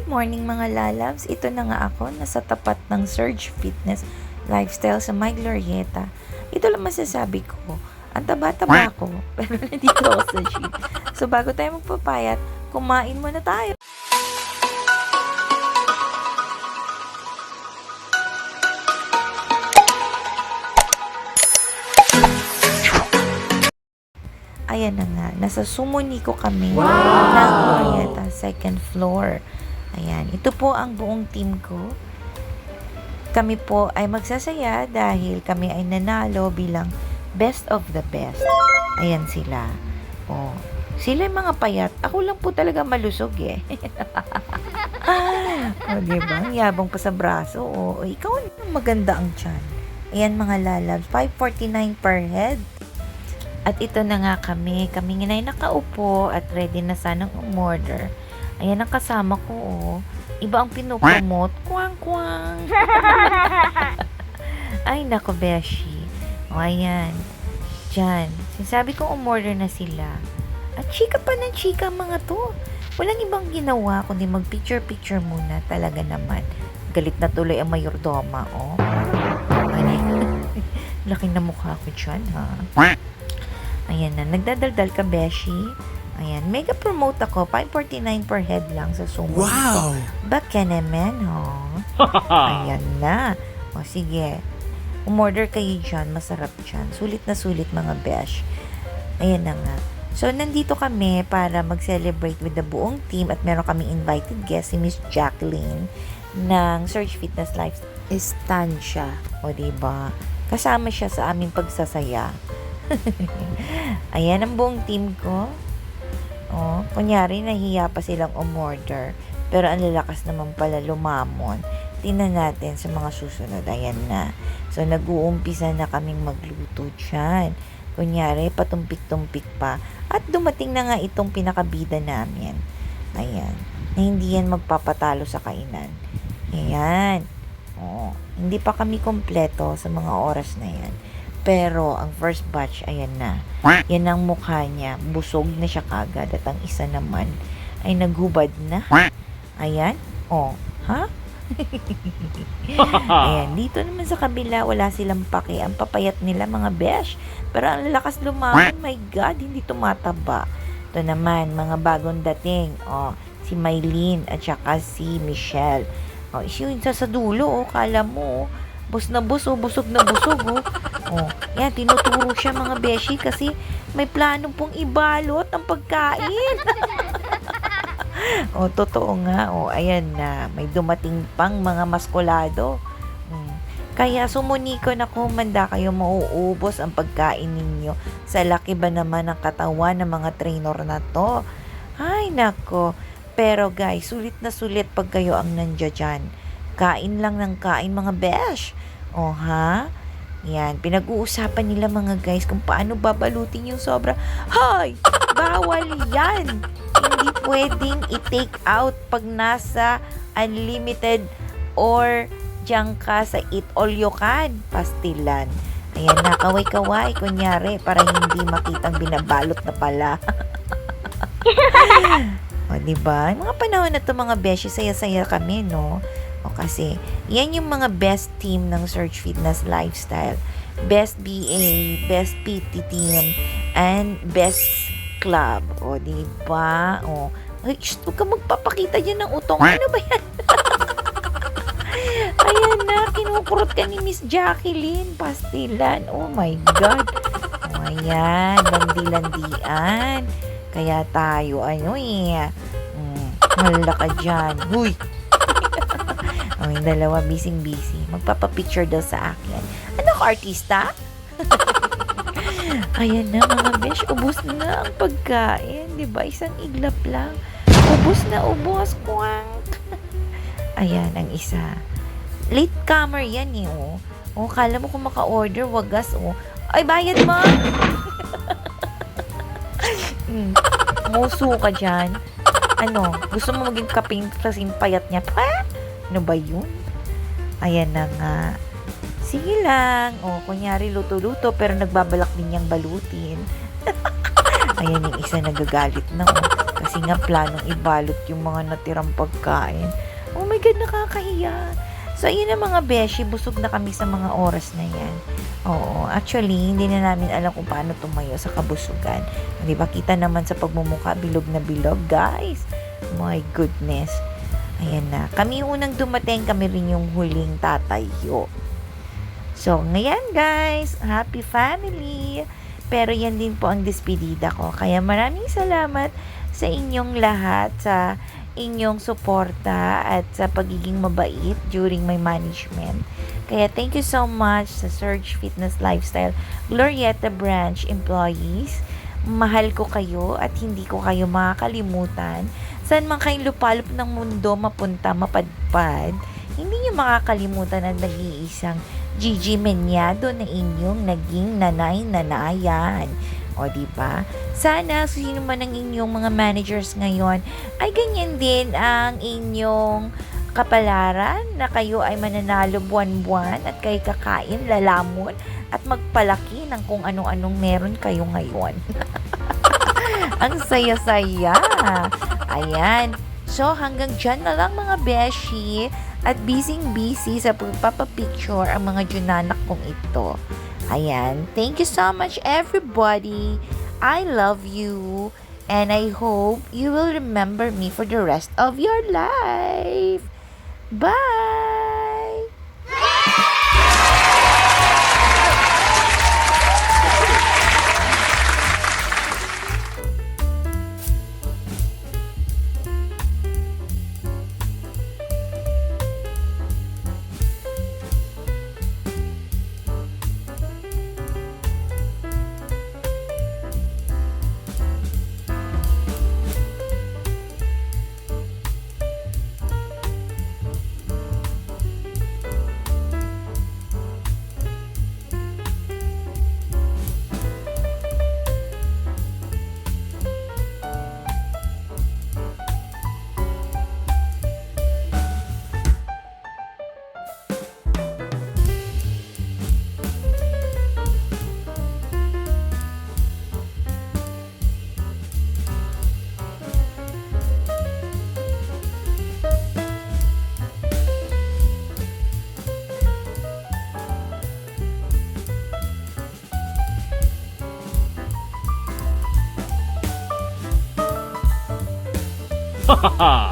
morning mga lalabs, ito na nga ako nasa tapat ng Surge Fitness Lifestyle sa My Glorieta. Ito lang masasabi ko, ang taba-taba ko, pero nandito ako sa gym. So bago tayo magpapayat, kumain muna tayo. Ayan na nga, nasa Sumoniko kami ng Glorieta, second floor. Ayan, ito po ang buong team ko. Kami po ay magsasaya dahil kami ay nanalo bilang best of the best. Ayan sila. Oh, sila yung mga payat. Ako lang po talaga malusog eh. O, diba? Ang yabang pa sa braso. O, ikaw ang maganda ang tiyan. Ayan mga lalabs, 549 per head. At ito na nga kami nga na nakaupo at ready na sanang umorder. Ayan ang kasama ko, oh. Iba ang pinupromote. Kwang-kwang. Ay, nako, Beshi. O, ayan. Diyan. Sinasabi ko umorder na sila. At chika pa ng chika mga to. Walang ibang ginawa kundi mag-picture-picture muna. Talaga naman. Galit na tuloy ang mayordoma, oh. Ano, laki na mukha ko dyan, ha? Ayan na, nagdadaldal ka, Beshi. Ayan, mega promote ako, 549 per head lang sa Sumo. Wow! Baka naman, ho? Ayan na. O, sige. Umorder kayo dyan, masarap dyan. Sulit na sulit, mga Besh. Ayan na nga. So, nandito kami para mag-celebrate with the buong team at meron kami invited guest, si Miss Jacqueline ng Surge Fitness Life. Stan siya. O, diba? Kasama siya sa aming pagsasaya. Ayan ang buong team ko. Oh, kunyari nahiya pa silang umorder. Pero ang lalakas naman pala lumamon. Tingnan natin sa mga susunod. Ayan na. So nag-uumpisa na kaming magluto dyan. Kunyari patumpik-tumpik pa. At dumating na nga itong pinakabida namin. Ayan. Na hindi yan magpapatalo sa kainan. Ayan. Oh, hindi pa kami kompleto sa mga oras na yan. Pero, ang first batch, ayan na. Yan ang mukha niya. Busog na siya kagad. At ang isa naman, ay naghubad na. Ayan. Oh, ha? Ayan. Dito naman sa kabila, wala silang pake. Ang papayat nila, mga besh. Pero ang lakas lumaban, my God, hindi tumataba. Ito naman, mga bagong dating. Oh, si Maylene at saka si Michelle. Oh, siya yun sa dulo, oh. Kala mo, oh. Bus na bus, oh. Busog na busog, oh. Oh, yan, tinuturo siya mga beshi kasi may plano pong ibalot ang pagkain. Oh, totoo nga. Oh, ayan na. May dumating pang mga maskulado. Kaya sumuniko na kumanda kayo, mauubos ang pagkain ninyo. Sa laki ba naman ang katawan ng mga trainer na to? Ay, nako. Pero guys, sulit na sulit pag kayo ang nandiyan dyan. Kain lang ng kain mga besh. Oh, ha? Yan, pinag-uusapan nila mga guys kung paano babalutin yung sobra. Hoy! Bawal yan! Hindi pwedeng i-take out pag nasa unlimited or diyan ka sa eat all you can pastilan. Ayan na, kaway-kaway, kunyari, para hindi makitang binabalot na pala. O, diba? Mga panahon na to mga beshi, saya-saya kami, no? O, kasi, yan yung mga best team ng Surge Fitness Lifestyle. Best BA, best PT team, and best club. O, diba? O, ay, huwag ka magpapakita dyan ng utong. Ano ba yan? Ayan na, kinukurot ka ni Miss Jacqueline. Pastilan. Oh my God. O, ayan, landi-landian. Kaya tayo, ano eh. Malala ka dyan. Huy! O, yung dalawa, busy-busy. Magpapapicture daw sa akin. Ano ka, artista? Ayan na, mga besh. Ubus na ang pagkain. Diba? Isang iglap lang. Ubus na, ubus. Kwang! Ayan, ang isa. Late comer yan eh, oh. Oh, kala mo kung maka-order, wagas, oh. Ay, bayad mo! Muso ka dyan. Ano, gusto mo maging kasing payat niya? Pa? Ano ba yun? Ayan na nga. Sige lang. O, kunyari luto-luto pero nagbabalak din niyang balutin. Ayan yung isa nagagalit na. O, kasi kasi nga planong ibalot yung mga natirang pagkain. Oh my God, nakakahiya. So, ayun na mga beshi, busog na kami sa mga oras na yan. Oo, actually, hindi na namin alam kung paano tumayo sa kabusugan. Di ba, kita naman sa pagmumukha, bilog na bilog, guys. My goodness. Ayan na. Kami yung unang dumating, kami rin yung huling tatayo. So, ngayon guys, happy family. Pero yan din po ang despedida ko. Kaya maraming salamat sa inyong lahat, sa inyong suporta at sa pagiging mabait during my management. Kaya thank you so much sa Surge Fitness Lifestyle Glorieta Branch employees. Mahal ko kayo at hindi ko kayo makakalimutan. Saan man kayong lupalop ng mundo mapunta, mapadpad, hindi niyo makakalimutan ang nag-iisang Gigi Menyado na inyong naging nanay-nanayan. O, diba? Sana sino man ang inyong mga managers ngayon ay ganyan din ang inyong kapalaran na kayo ay mananalo buwan-buwan at kayo kakain, lalamon at magpalaki ng kung anong-anong meron kayo ngayon. Ang saya-saya. Ayan. So, hanggang dyan na lang mga beshi at busy sa pagpapapicture ang mga junanak kong ito. Ayan. Thank you so much everybody. I love you and I hope you will remember me for the rest of your life. Bye! Ha ha ha!